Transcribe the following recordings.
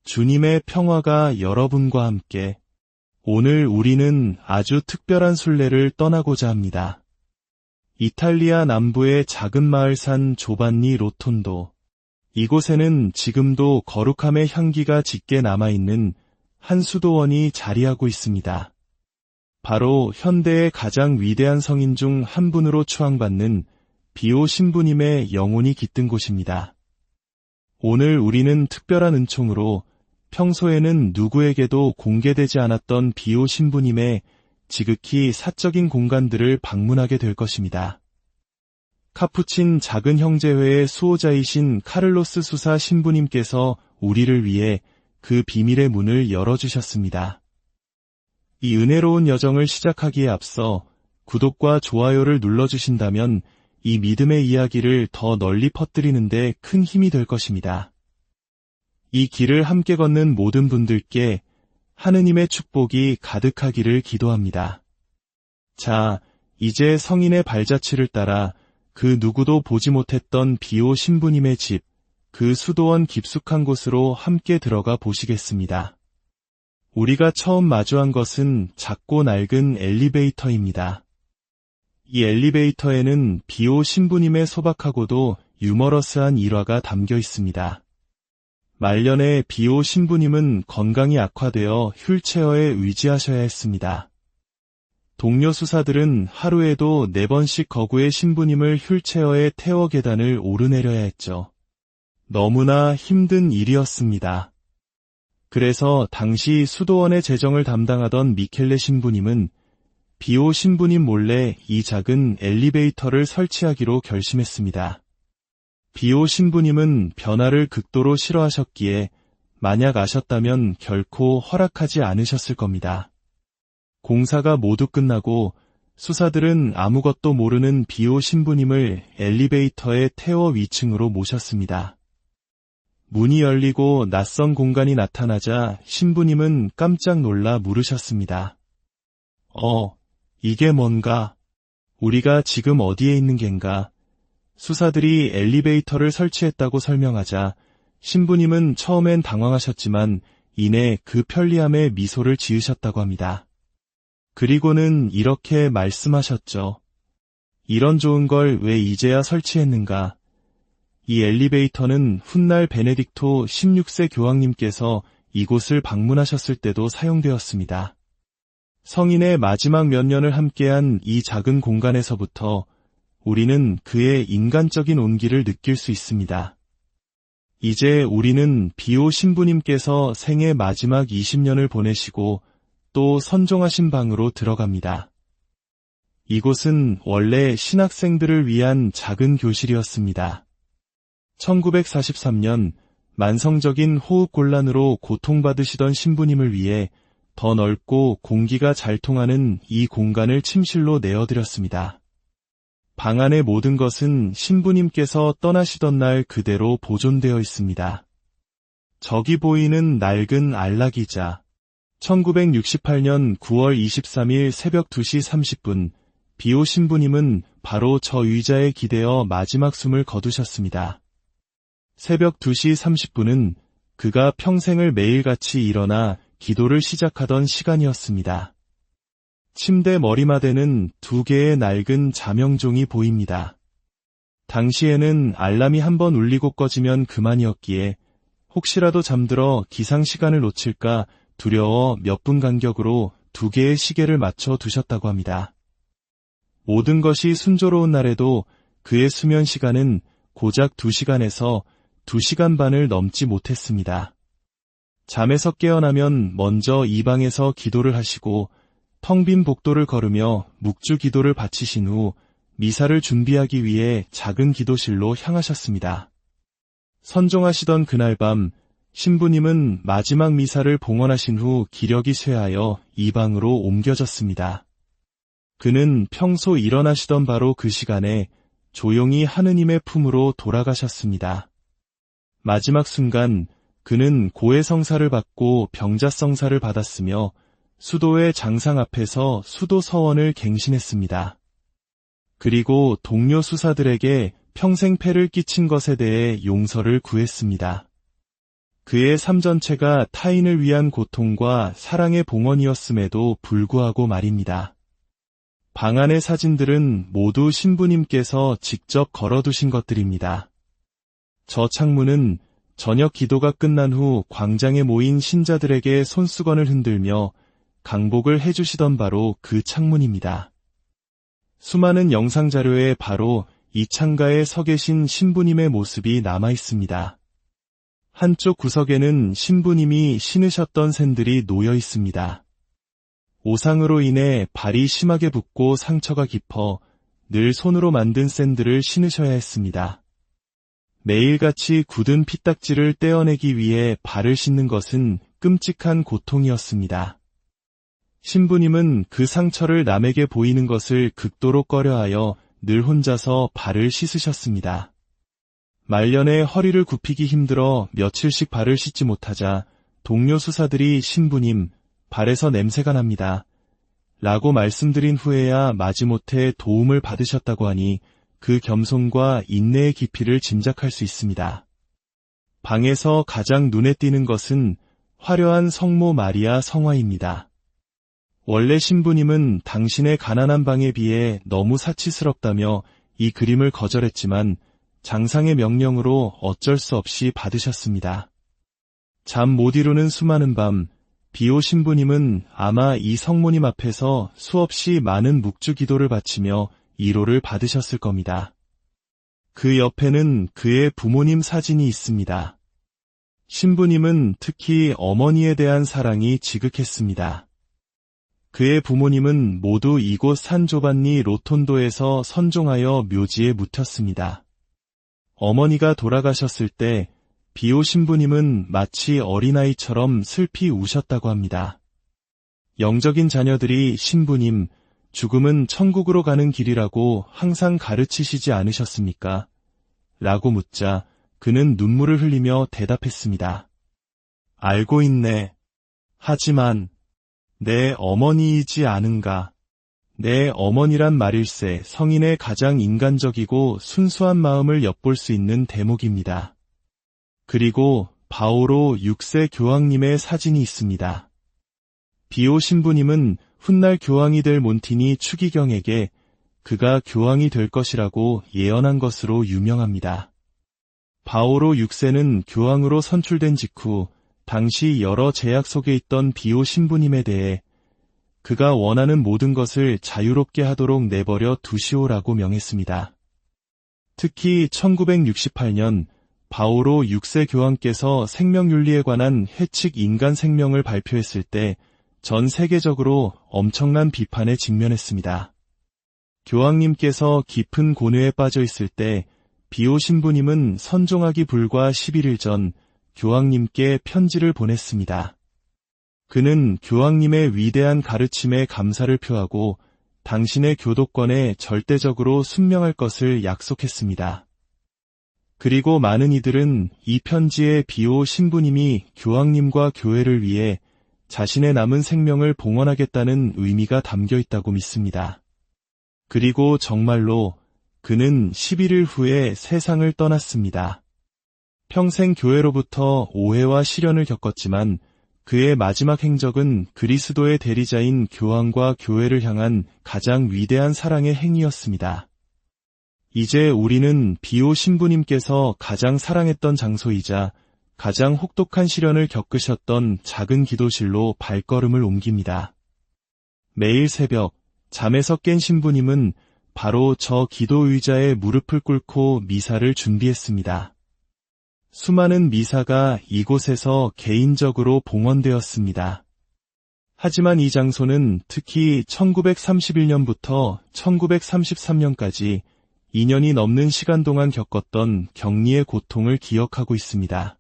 주님의 평화가 여러분과 함께. 오늘 우리는 아주 특별한 순례를 떠나고자 합니다. 이탈리아 남부의 작은 마을 산 조반니 로톤도. 이곳에는 지금도 거룩함의 향기가 짙게 남아있는 한 수도원이 자리하고 있습니다. 바로 현대의 가장 위대한 성인 중 한 분으로 추앙받는 비오 신부님의 영혼이 깃든 곳입니다. 오늘 우리는 특별한 은총으로 평소에는 누구에게도 공개되지 않았던 비오 신부님의 지극히 사적인 공간들을 방문하게 될 것입니다. 카푸친 작은 형제회의 수호자이신 카를로스 수사 신부님께서 우리를 위해 그 비밀의 문을 열어주셨습니다. 이 은혜로운 여정을 시작하기에 앞서 구독과 좋아요를 눌러주신다면 이 믿음의 이야기를 더 널리 퍼뜨리는 데 큰 힘이 될 것입니다. 이 길을 함께 걷는 모든 분들께 하느님의 축복이 가득하기를 기도합니다. 자, 이제 성인의 발자취를 따라 그 누구도 보지 못했던 비오 신부님의 집, 그 수도원 깊숙한 곳으로 함께 들어가 보시겠습니다. 우리가 처음 마주한 것은 작고 낡은 엘리베이터입니다. 이 엘리베이터에는 비오 신부님의 소박하고도 유머러스한 일화가 담겨 있습니다. 말년에 비오 신부님은 건강이 악화되어 휠체어에 의지하셔야 했습니다. 동료 수사들은 하루에도 4번씩 거구의 신부님을 휠체어에 태워 계단을 오르내려야 했죠. 너무나 힘든 일이었습니다. 그래서 당시 수도원의 재정을 담당하던 미켈레 신부님은 비오 신부님 몰래 이 작은 엘리베이터를 설치하기로 결심했습니다. 비오 신부님은 변화를 극도로 싫어하셨기에 만약 아셨다면 결코 허락하지 않으셨을 겁니다. 공사가 모두 끝나고 수사들은 아무것도 모르는 비오 신부님을 엘리베이터에 태워 위층으로 모셨습니다. 문이 열리고 낯선 공간이 나타나자 신부님은 깜짝 놀라 물으셨습니다. 이게 뭔가? 우리가 지금 어디에 있는 겐가? 수사들이 엘리베이터를 설치했다고 설명하자 신부님은 처음엔 당황하셨지만 이내 그 편리함에 미소를 지으셨다고 합니다. 그리고는 이렇게 말씀하셨죠. 이런 좋은 걸 왜 이제야 설치했는가? 이 엘리베이터는 훗날 베네딕토 16세 교황님께서 이곳을 방문하셨을 때도 사용되었습니다. 성인의 마지막 몇 년을 함께한 이 작은 공간에서부터 우리는 그의 인간적인 온기를 느낄 수 있습니다. 이제 우리는 비오 신부님께서 생애 마지막 20년을 보내시고 또 선종하신 방으로 들어갑니다. 이곳은 원래 신학생들을 위한 작은 교실이었습니다. 1943년 만성적인 호흡곤란으로 고통받으시던 신부님을 위해 더 넓고 공기가 잘 통하는 이 공간을 침실로 내어드렸습니다. 방 안의 모든 것은 신부님께서 떠나시던 날 그대로 보존되어 있습니다. 저기 보이는 낡은 안락의자. 1968년 9월 23일 새벽 2시 30분, 비오 신부님은 바로 저 의자에 기대어 마지막 숨을 거두셨습니다. 새벽 2시 30분은 그가 평생을 매일같이 일어나 기도를 시작하던 시간이었습니다. 침대 머리맡에는 2개의 낡은 자명종이 보입니다. 당시에는 알람이 한번 울리고 꺼지면 그만이었기에 혹시라도 잠들어 기상시간을 놓칠까 두려워 몇 분 간격으로 2개의 시계를 맞춰 두셨다고 합니다. 모든 것이 순조로운 날에도 그의 수면 시간은 고작 2시간에서 2시간 반을 넘지 못했습니다. 잠에서 깨어나면 먼저 이 방에서 기도를 하시고 텅 빈 복도를 걸으며 묵주 기도를 바치신 후 미사를 준비하기 위해 작은 기도실로 향하셨습니다. 선종하시던 그날 밤 신부님은 마지막 미사를 봉헌하신 후 기력이 쇠하여 이 방으로 옮겨졌습니다. 그는 평소 일어나시던 바로 그 시간에 조용히 하느님의 품으로 돌아가셨습니다. 마지막 순간 그는 고해성사를 받고 병자성사를 받았으며 수도의 장상 앞에서 수도 서원을 갱신했습니다. 그리고 동료 수사들에게 평생 폐를 끼친 것에 대해 용서를 구했습니다. 그의 삶 전체가 타인을 위한 고통과 사랑의 봉헌이었음에도 불구하고 말입니다. 방 안의 사진들은 모두 신부님께서 직접 걸어두신 것들입니다. 저 창문은 저녁 기도가 끝난 후 광장에 모인 신자들에게 손수건을 흔들며 강복을 해주시던 바로 그 창문입니다. 수많은 영상 자료에 바로 이 창가에 서 계신 신부님의 모습이 남아 있습니다. 한쪽 구석에는 신부님이 신으셨던 샌들이 놓여 있습니다. 오상으로 인해 발이 심하게 붓고 상처가 깊어 늘 손으로 만든 샌들을 신으셔야 했습니다. 매일같이 굳은 피딱지를 떼어내기 위해 발을 씻는 것은 끔찍한 고통이었습니다. 신부님은 그 상처를 남에게 보이는 것을 극도로 꺼려하여 늘 혼자서 발을 씻으셨습니다. 말년에 허리를 굽히기 힘들어 며칠씩 발을 씻지 못하자 동료 수사들이 신부님, 발에서 냄새가 납니다. 라고 말씀드린 후에야 마지못해 도움을 받으셨다고 하니 그 겸손과 인내의 깊이를 짐작할 수 있습니다. 방에서 가장 눈에 띄는 것은 화려한 성모 마리아 성화입니다. 원래 신부님은 당신의 가난한 방에 비해 너무 사치스럽다며 이 그림을 거절했지만 장상의 명령으로 어쩔 수 없이 받으셨습니다. 잠 못 이루는 수많은 밤, 비오 신부님은 아마 이 성모님 앞에서 수없이 많은 묵주 기도를 바치며 위로를 받으셨을 겁니다. 그 옆에는 그의 부모님 사진이 있습니다. 신부님은 특히 어머니에 대한 사랑이 지극했습니다. 그의 부모님은 모두 이곳 산 조반니 로톤도에서 선종하여 묘지에 묻혔습니다. 어머니가 돌아가셨을 때 비오 신부님은 마치 어린아이처럼 슬피 우셨다고 합니다. 영적인 자녀들이 신부님, 죽음은 천국으로 가는 길이라고 항상 가르치시지 않으셨습니까? 라고 묻자 그는 눈물을 흘리며 대답했습니다. 알고 있네. 하지만 내 어머니이지 않은가? 내 어머니란 말일세 성인의 가장 인간적이고 순수한 마음을 엿볼 수 있는 대목입니다. 그리고 바오로 6세 교황님의 사진이 있습니다. 비오 신부님은 훗날 교황이 될 몬티니 추기경에게 그가 교황이 될 것이라고 예언한 것으로 유명합니다. 바오로 6세는 교황으로 선출된 직후 당시 여러 제약 속에 있던 비오 신부님에 대해 그가 원하는 모든 것을 자유롭게 하도록 내버려 두시오라고 명했습니다. 특히 1968년 바오로 6세 교황께서 생명윤리에 관한 해칙 인간 생명을 발표했을 때 전 세계적으로 엄청난 비판에 직면했습니다. 교황님께서 깊은 고뇌에 빠져 있을 때 비오 신부님은 선종하기 불과 11일 전 교황님께 편지를 보냈습니다. 그는 교황님의 위대한 가르침에 감사를 표하고 당신의 교도권에 절대적으로 순명할 것을 약속했습니다. 그리고 많은 이들은 이 편지에 비오 신부님이 교황님과 교회를 위해 자신의 남은 생명을 봉헌하겠다는 의미가 담겨 있다고 믿습니다. 그리고 정말로 그는 11일 후에 세상을 떠났습니다. 평생 교회로부터 오해와 시련을 겪었지만 그의 마지막 행적은 그리스도의 대리자인 교황과 교회를 향한 가장 위대한 사랑의 행위였습니다. 이제 우리는 비오 신부님께서 가장 사랑했던 장소이자 가장 혹독한 시련을 겪으셨던 작은 기도실로 발걸음을 옮깁니다. 매일 새벽 잠에서 깬 신부님은 바로 저 기도 의자에 무릎을 꿇고 미사를 준비했습니다. 수많은 미사가 이곳에서 개인적으로 봉헌되었습니다. 하지만 이 장소는 특히 1931년부터 1933년까지 2년이 넘는 시간 동안 겪었던 격리의 고통을 기억하고 있습니다.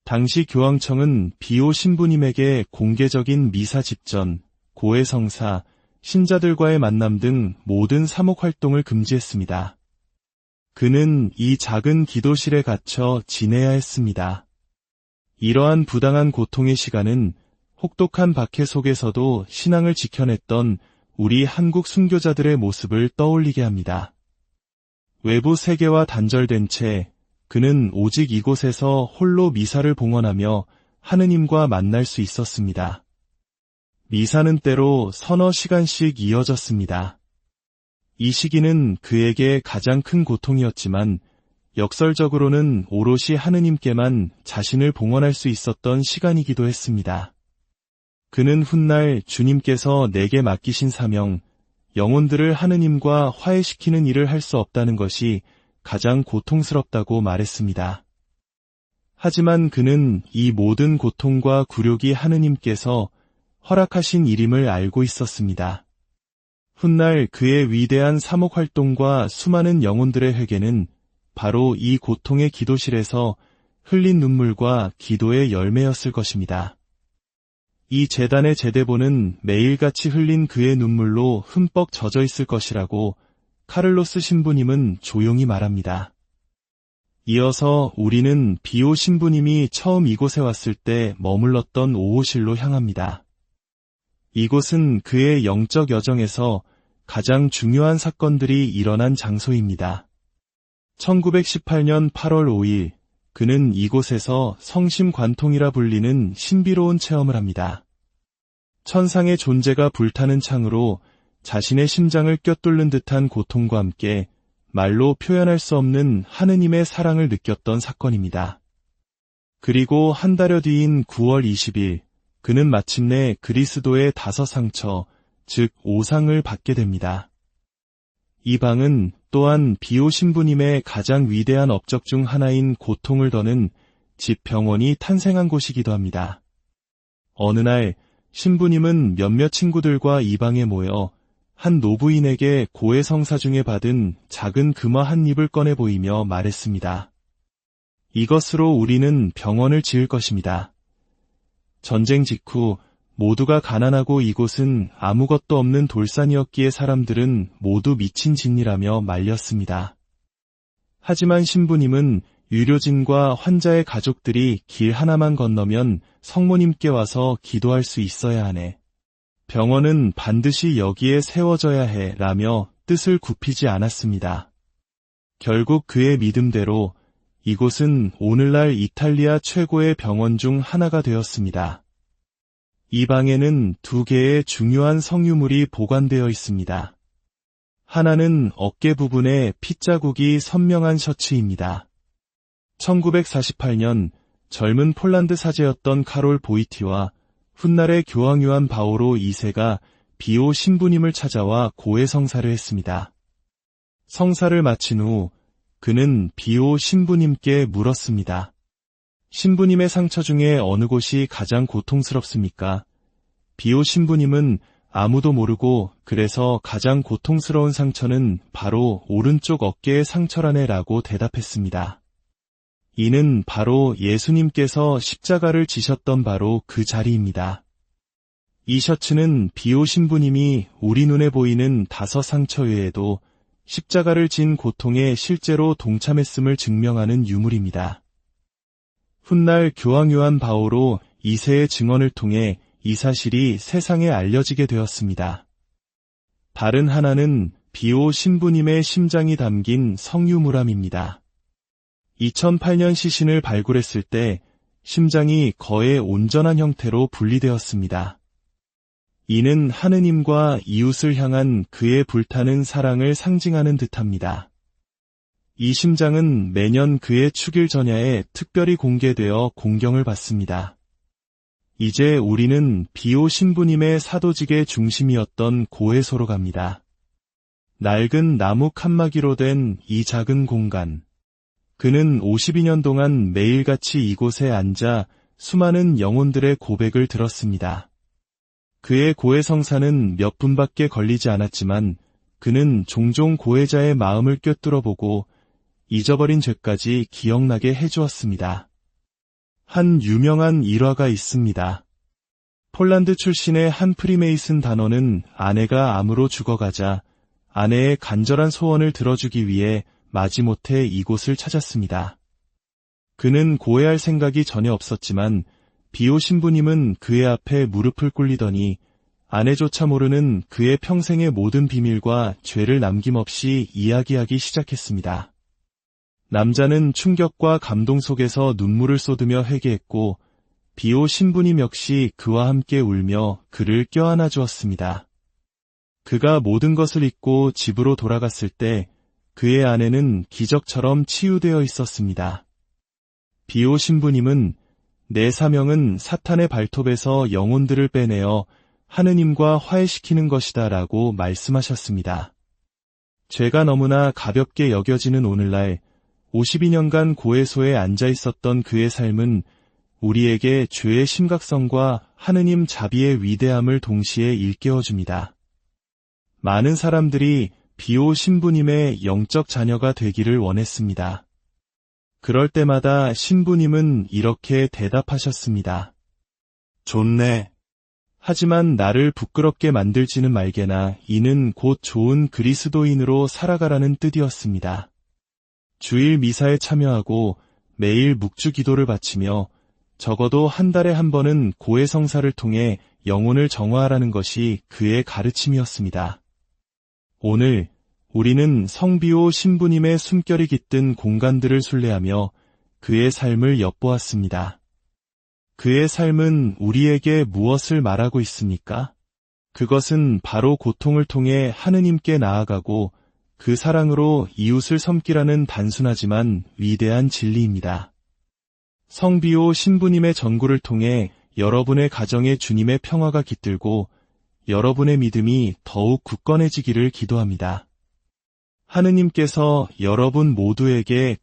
당시 교황청은 비오 신부님에게 공개적인 미사 집전, 고해 성사, 신자들과의 만남 등 모든 사목 활동을 금지했습니다. 그는 이 작은 기도실에 갇혀 지내야 했습니다. 이러한 부당한 고통의 시간은 혹독한 박해 속에서도 신앙을 지켜냈던 우리 한국 순교자들의 모습을 떠올리게 합니다. 외부 세계와 단절된 채 그는 오직 이곳에서 홀로 미사를 봉헌하며 하느님과 만날 수 있었습니다. 미사는 때로 서너 시간씩 이어졌습니다. 이 시기는 그에게 가장 큰 고통이었지만 역설적으로는 오롯이 하느님께만 자신을 봉헌할 수 있었던 시간이기도 했습니다. 그는 훗날 주님께서 내게 맡기신 사명, 영혼들을 하느님과 화해시키는 일을 할 수 없다는 것이 가장 고통스럽다고 말했습니다. 하지만 그는 이 모든 고통과 굴욕이 하느님께서 허락하신 일임을 알고 있었습니다. 훗날 그의 위대한 사목활동과 수많은 영혼들의 회개는 바로 이 고통의 기도실에서 흘린 눈물과 기도의 열매였을 것입니다. 이 제단의 제대보는 매일같이 흘린 그의 눈물로 흠뻑 젖어 있을 것이라고 카를로스 신부님은 조용히 말합니다. 이어서 우리는 비오 신부님이 처음 이곳에 왔을 때 머물렀던 오호실로 향합니다. 이곳은 그의 영적 여정에서 가장 중요한 사건들이 일어난 장소입니다. 1918년 8월 5일, 그는 이곳에서 성심관통이라 불리는 신비로운 체험을 합니다. 천상의 존재가 불타는 창으로 자신의 심장을 꿰뚫는 듯한 고통과 함께 말로 표현할 수 없는 하느님의 사랑을 느꼈던 사건입니다. 그리고 한 달여 뒤인 9월 20일, 그는 마침내 그리스도의 다섯 상처, 즉 오상을 받게 됩니다. 이 방은 또한 비오 신부님의 가장 위대한 업적 중 하나인 고통을 더는 집 병원이 탄생한 곳이기도 합니다. 어느 날 신부님은 몇몇 친구들과 이 방에 모여 한 노부인에게 고해성사 중에 받은 작은 금화 한 입을 꺼내 보이며 말했습니다. 이것으로 우리는 병원을 지을 것입니다. 전쟁 직후 모두가 가난하고 이곳은 아무것도 없는 돌산이었기에 사람들은 모두 미친 짓이라며 말렸습니다. 하지만 신부님은 유료진과 환자의 가족들이 길 하나만 건너면 성모님께 와서 기도할 수 있어야 하네. 병원은 반드시 여기에 세워져야 해 라며 뜻을 굽히지 않았습니다. 결국 그의 믿음대로 이곳은 오늘날 이탈리아 최고의 병원 중 하나가 되었습니다. 이 방에는 두 개의 중요한 성유물이 보관되어 있습니다. 하나는 어깨 부분에 핏자국이 선명한 셔츠입니다. 1948년 젊은 폴란드 사제였던 카롤 보이티와 훗날의 교황 요한 바오로 2세가 비오 신부님을 찾아와 고해성사를 했습니다. 성사를 마친 후 그는 비오 신부님께 물었습니다. 신부님의 상처 중에 어느 곳이 가장 고통스럽습니까? 비오 신부님은 아무도 모르고 그래서 가장 고통스러운 상처는 바로 오른쪽 어깨의 상처라네 라고 대답했습니다. 이는 바로 예수님께서 십자가를 지셨던 바로 그 자리입니다. 이 셔츠는 비오 신부님이 우리 눈에 보이는 다섯 상처 외에도 십자가를 진 고통에 실제로 동참했음을 증명하는 유물입니다. 훗날 교황 요한 바오로 2세의 증언을 통해 이 사실이 세상에 알려지게 되었습니다. 다른 하나는 비오 신부님의 심장이 담긴 성유물함입니다. 2008년 시신을 발굴했을 때 심장이 거의 온전한 형태로 분리되었습니다. 이는 하느님과 이웃을 향한 그의 불타는 사랑을 상징하는 듯합니다. 이 심장은 매년 그의 축일 전야에 특별히 공개되어 공경을 받습니다. 이제 우리는 비오 신부님의 사도직의 중심이었던 고해소로 갑니다. 낡은 나무 칸막이로 된 이 작은 공간. 그는 52년 동안 매일같이 이곳에 앉아 수많은 영혼들의 고백을 들었습니다. 그의 고해성사는 몇 분밖에 걸리지 않았지만 그는 종종 고해자의 마음을 꿰뚫어보고 잊어버린 죄까지 기억나게 해주었습니다. 한 유명한 일화가 있습니다. 폴란드 출신의 한 프리메이슨 단원은 아내가 암으로 죽어가자 아내의 간절한 소원을 들어주기 위해 마지못해 이곳을 찾았습니다. 그는 고해할 생각이 전혀 없었지만 비오 신부님은 그의 앞에 무릎을 꿇리더니 아내조차 모르는 그의 평생의 모든 비밀과 죄를 남김없이 이야기하기 시작했습니다. 남자는 충격과 감동 속에서 눈물을 쏟으며 회개했고 비오 신부님 역시 그와 함께 울며 그를 껴안아 주었습니다. 그가 모든 것을 잊고 집으로 돌아갔을 때 그의 아내는 기적처럼 치유되어 있었습니다. 비오 신부님은 내 사명은 사탄의 발톱에서 영혼들을 빼내어 하느님과 화해시키는 것이다 라고 말씀하셨습니다. 죄가 너무나 가볍게 여겨지는 오늘날 52년간 고해소에 앉아 있었던 그의 삶은 우리에게 죄의 심각성과 하느님 자비의 위대함을 동시에 일깨워줍니다. 많은 사람들이 비오 신부님의 영적 자녀가 되기를 원했습니다. 그럴 때마다 신부님은 이렇게 대답하셨습니다. 좋네. 하지만 나를 부끄럽게 만들지는 말게나 이는 곧 좋은 그리스도인으로 살아가라는 뜻이었습니다. 주일 미사에 참여하고 매일 묵주 기도를 바치며 적어도 한 달에 한 번은 고해 성사를 통해 영혼을 정화하라는 것이 그의 가르침이었습니다. 오늘 우리는 성비오 신부님의 숨결이 깃든 공간들을 순례하며 그의 삶을 엿보았습니다. 그의 삶은 우리에게 무엇을 말하고 있습니까? 그것은 바로 고통을 통해 하느님께 나아가고 그 사랑으로 이웃을 섬기라는 단순하지만 위대한 진리입니다. 성비오 신부님의 전구를 통해 여러분의 가정에 주님의 평화가 깃들고 여러분의 믿음이 더욱 굳건해지기를 기도합니다. 하느님께서 여러분 모두에게